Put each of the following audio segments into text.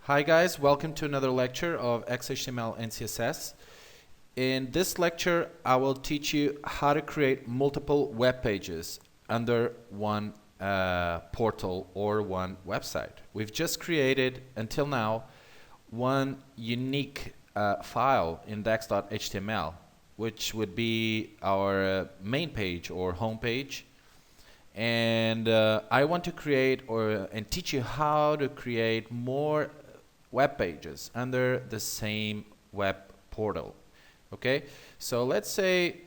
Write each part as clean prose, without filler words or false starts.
Hi guys, welcome to another lecture of XHTML and CSS. In this lecture, I will teach you how to create multiple web pages under one portal or one website. We've just created, until now, one unique file, index.html, which would be our main page or home page. And I want to create and teach you how to create more web pages under the same web portal. Okay, so let's say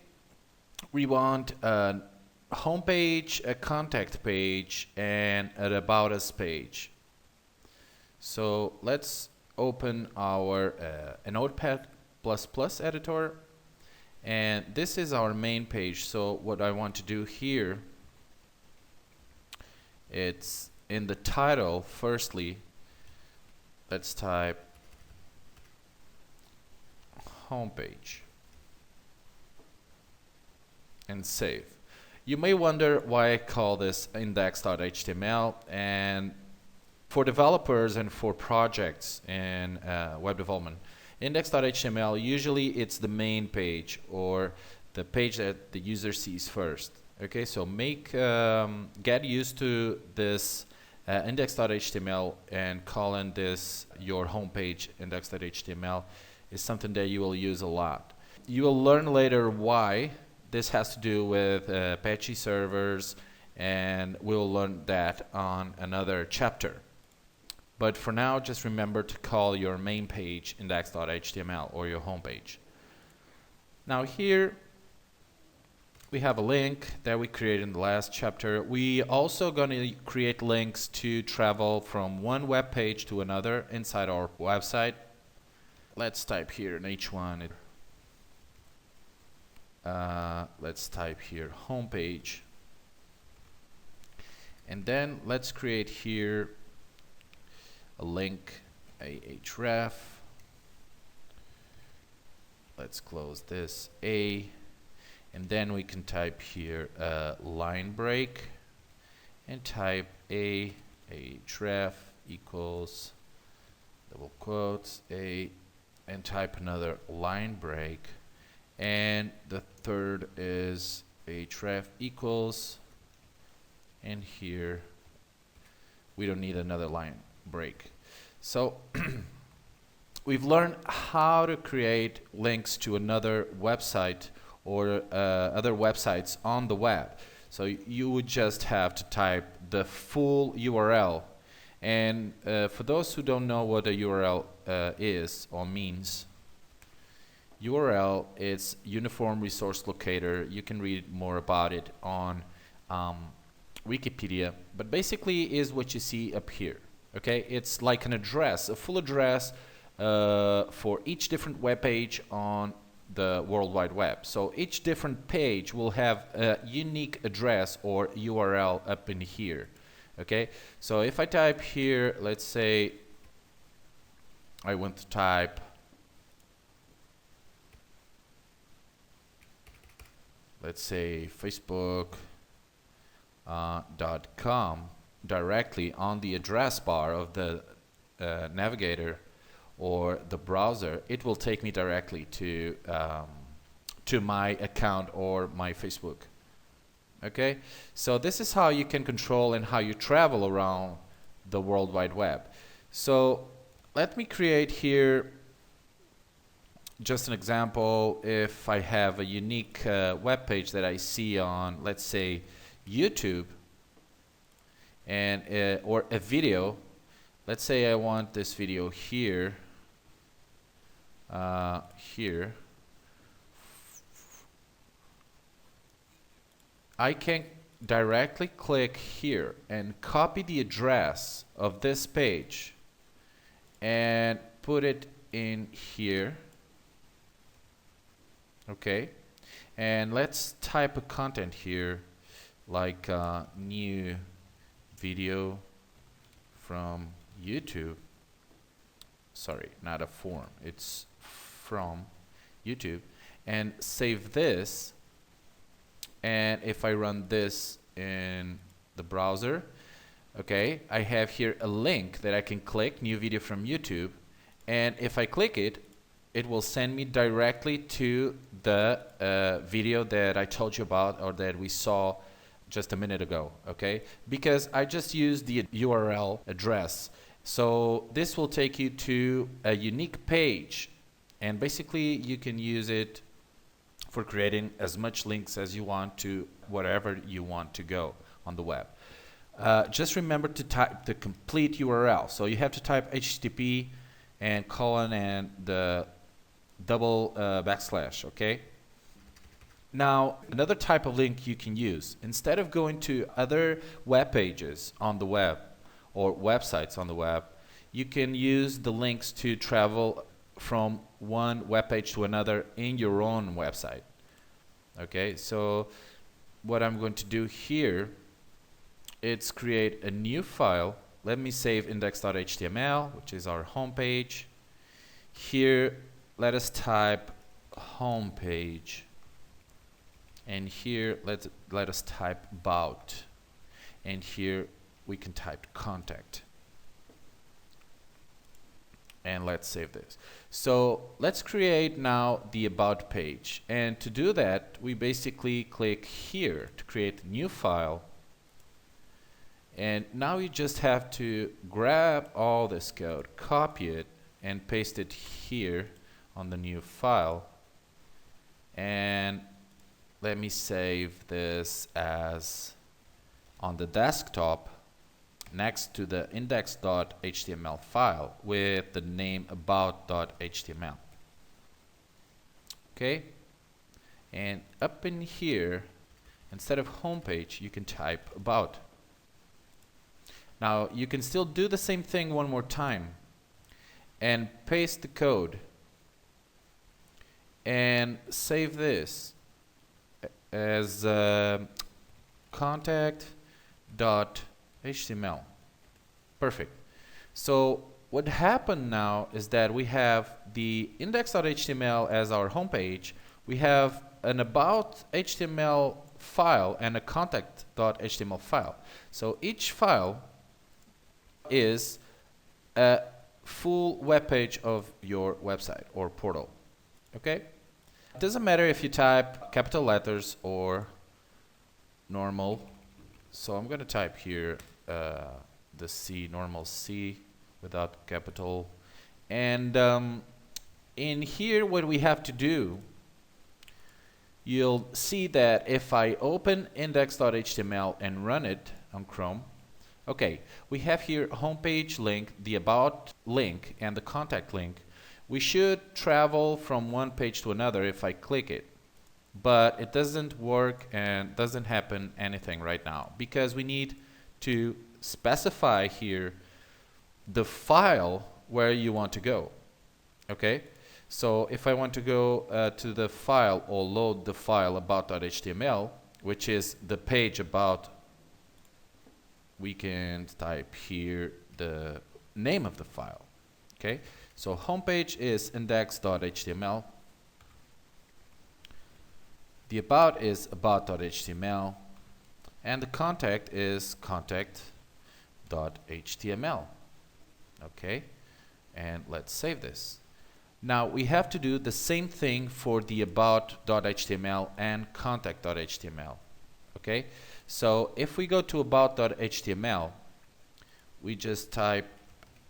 we want a home page, a contact page, and an about us page. So let's open our a Notepad++ editor, and this is our main page. So what I want to do here, it's in the title. Firstly, let's type homepage and save. You may wonder why I call this index.html, and for developers and for projects in web development, index.html usually it's the main page or the page that the user sees first. Okay, so get used to this index.html and calling this your homepage. Index.html is something that you will use a lot. You will learn later why this has to do with Apache servers, and we'll learn that on another chapter. But for now, just remember to call your main page index.html or your homepage. Now here we have a link that we created in the last chapter. We also going to create links to travel from one web page to another inside our website. Let's type here in each one. Let's type here homepage. And then let's create here a link, a href. Let's close this, and then we can type here line break and type a href equals double quotes and type another line break, and the third is href equals, and here we don't need another line break. So we've learned how to create links to another website or other websites on the web. So you would just have to type the full URL. And for those who don't know what a URL is or means, URL is Uniform Resource Locator. You can read more about it on Wikipedia, but basically is what you see up here. Okay, it's like an address, a full address for each different web page on the World Wide Web. So each different page will have a unique address or URL up in here. Okay, so if I type here, let's say I want to type facebook.com directly on the address bar of the navigator or the browser, it will take me directly to my account or my Facebook. Okay, so this is how you can control and how you travel around the World Wide Web. So let me create here just an example. If I have a unique web page that I see on, let's say, YouTube, and or a video. Let's say I want this video here. Here, I can directly click here and copy the address of this page and put it in here. Okay, and let's type a content here like new video from YouTube. Sorry, not a form, it's from YouTube, and save this. And if I run this in the browser, Okay, I have here a link that I can click, new video from YouTube, and if I click it, it will send me directly to the video that I told you about or that we saw just a minute ago, okay? Because I just used the URL address. So this will take you to a unique page, and basically you can use it for creating as much links as you want to wherever you want to go on the web. Just remember to type the complete URL. So you have to type HTTP and colon and the double backslash, okay? Now, another type of link you can use, instead of going to other web pages on the web or websites on the web, you can use the links to travel from one web page to another in your own website. Okay, so what I'm going to do here is create a new file. Let me save index.html, which is our home page. Here, let us type home page. And here, let us type about. And here, we can type contact. And let's save this. So let's create now the about page. And to do that, we basically click here to create a new file. And now you just have to grab all this code, copy it, and paste it here on the new file. And let me save this as on the desktop next to the index.html file with the name about.html. Okay? And up in here, instead of homepage, you can type about. Now, you can still do the same thing one more time and paste the code and save this as contact.html. Perfect. So what happened now is that we have the index.html as our homepage. We have an about.html file and a contact.html file. So each file is a full web page of your website or portal. Okay? It doesn't matter if you type capital letters or normal. So I'm going to type here the C, normal C without capital. And in here, what we have to do, you'll see that if I open index.html and run it on Chrome, okay, we have here homepage link, the about link, and the contact link. We should travel from one page to another if I click it. But it doesn't work and doesn't happen anything right now because we need to specify here the file where you want to go. Okay? So if I want to go to the file or load the file about.html, which is the page about, we can type here the name of the file. Okay? So homepage is index.html. The about is about.html. And the contact is contact.html. Okay? And let's save this. Now we have to do the same thing for the about.html and contact.html. Okay? So if we go to about.html, we just type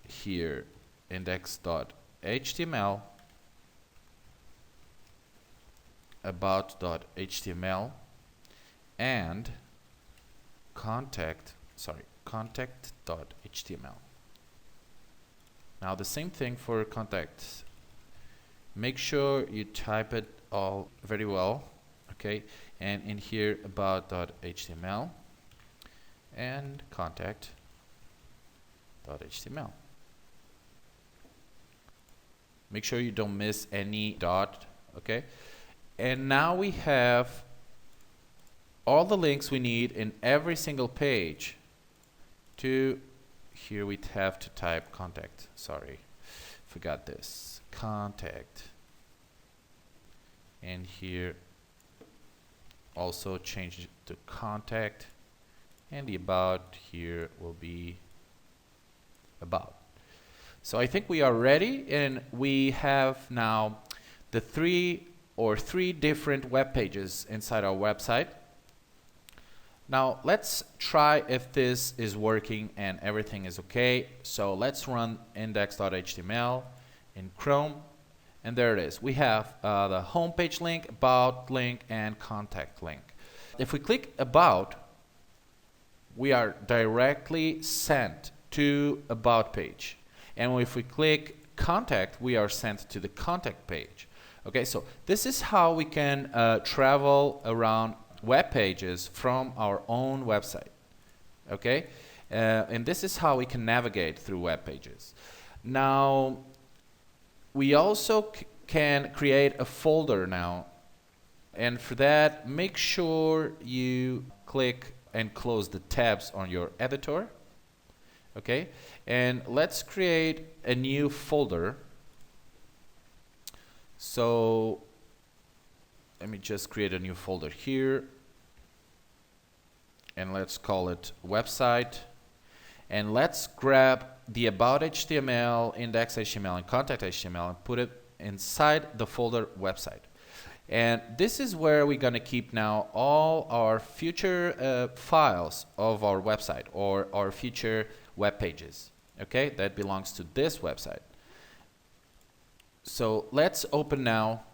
here index.html, about.html, and contact.html. Now the same thing for contact. Make sure you type it all very well, okay? And in here about.html and contact.html. Make sure you don't miss any dot, okay? And now we have all the links we need in every single page to, here we have to type contact, sorry, forgot this, contact. And here also change it to contact and the about here will be about. So I think we are ready, and we have now the three different web pages inside our website. Now let's try if this is working and everything is okay. So let's run index.html in Chrome, and there it is. We have the homepage link, about link, and contact link. If we click about, we are directly sent to about page. And if we click contact, we are sent to the contact page. Okay, so this is how we can travel around web pages from our own website. Okay, and this is how we can navigate through web pages. Now, we also can create a folder now. And for that, make sure you click and close the tabs on your editor. Okay, and let's create a new folder. So let me just create a new folder here, and let's call it website, and let's grab the about HTML, index HTML, and contact HTML and put it inside the folder website. And this is where we're going to keep now all our future files of our website, or our future web pages. Okay, that belongs to this website. So let's open now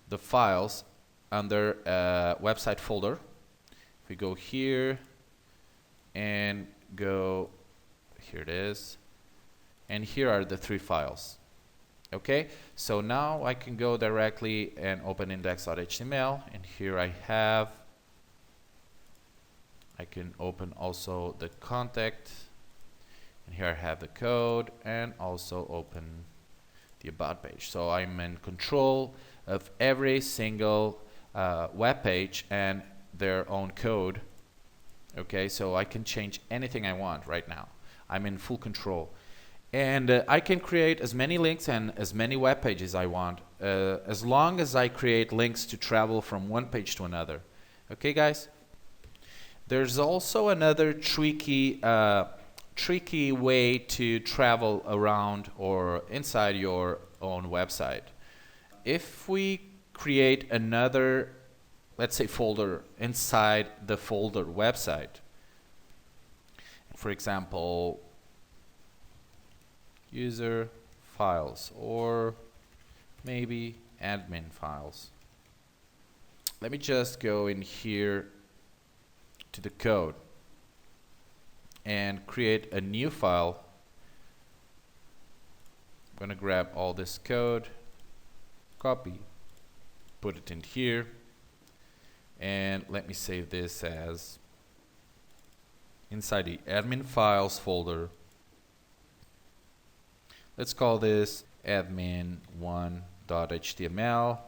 the files under website folder. If we go here and go, here it is, and here are the three files. Okay, so now I can go directly and open index.html, and here I can open also the contact, and here I have the code, and also open the about page. So I'm in control of every single web page and their own code. Okay, so I can change anything I want right now. I'm in full control. And I can create as many links and as many web pages I want, as long as I create links to travel from one page to another. Okay, guys? There's also another tricky way to travel around or inside your own website. If we create another, let's say, folder inside the folder website, for example, user files, or maybe admin files. Let me just go in here to the code and create a new file. I'm going to grab all this code, copy, put it in here, and let me save this as inside the admin files folder. Let's call this admin1.html.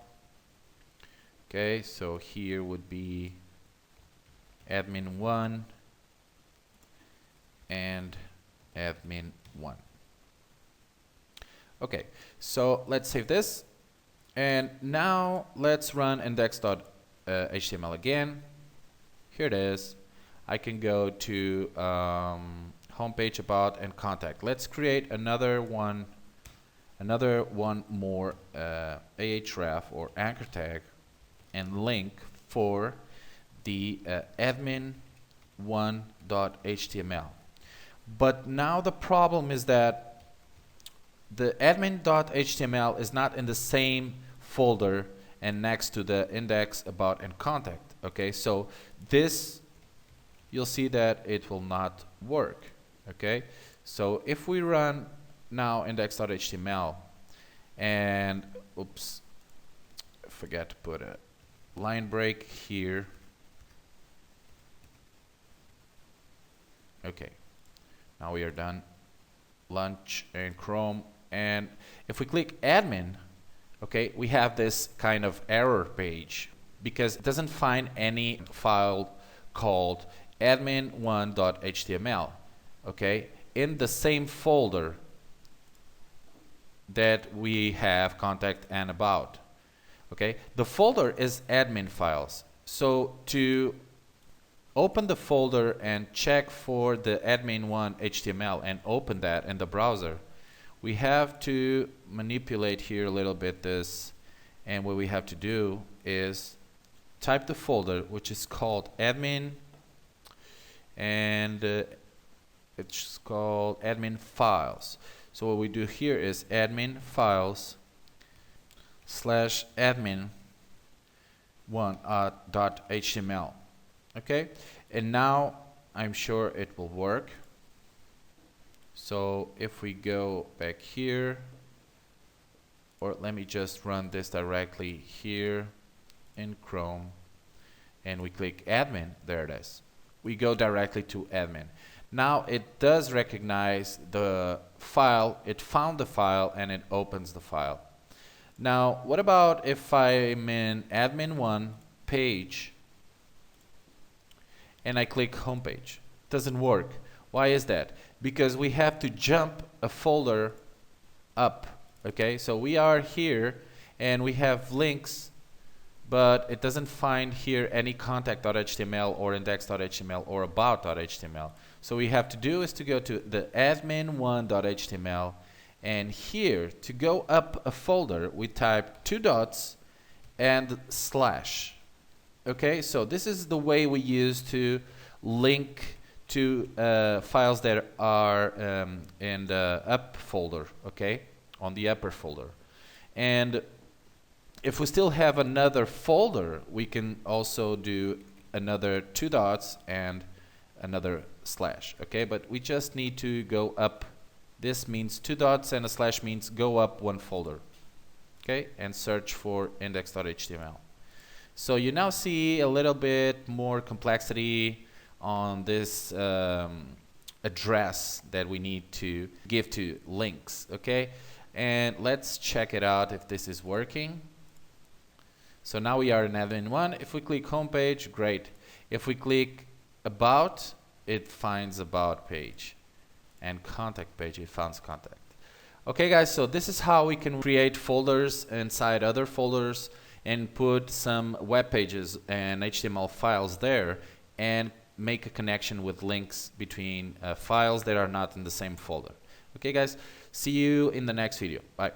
Okay, so here would be admin1 and admin1. Okay, so let's save this, and now let's run index.html again. Here it is. I can go to homepage, about, and contact. Let's create another one more ahref or anchor tag and link for the admin1.html. But now the problem is that the admin.html is not in the same folder and next to the index, about, and contact. Okay, so this, you'll see that it will not work. Okay, so if we run now index.html and oops, I forgot to put a line break here. Okay, now we are done. Launch in Chrome, and if we click admin, okay, we have this kind of error page because it doesn't find any file called admin1.html. Okay, in the same folder that we have contact and about. Okay, the folder is admin files. So to open the folder and check for the admin1 HTML and open that in the browser, we have to manipulate here a little bit this, and what we have to do is type the folder which is called admin, and it's called admin files. So what we do here is admin files slash admin one.html. Okay, and now I'm sure it will work. So if we go back here, or let me just run this directly here in Chrome, and we click admin, there it is. We go directly to admin. Now it does recognize the file, it found the file, and it opens the file. Now what about if I'm in admin1 page and I click homepage? Doesn't work. Why is that? Because we have to jump a folder up. Okay, so we are here and we have links, but it doesn't find here any contact.html or index.html or about.html. So what we have to do is to go to the admin1.html, and here to go up a folder we type 2 dots and slash. Okay, so this is the way we use to link to files that are in the up folder, okay, on the upper folder. And if we still have another folder, we can also do another 2 dots and another slash, okay, but we just need to go up. This means 2 dots and a slash means go up one folder, okay, and search for index.html. So you now see a little bit more complexity on this address that we need to give to links, okay? And let's check it out if this is working. So now we are in admin1. If we click homepage, great. If we click about, it finds about page, and contact page, it finds contact. Okay guys, so this is how we can create folders inside other folders and put some web pages and HTML files there and make a connection with links between files that are not in the same folder. Okay guys, see you in the next video. Bye.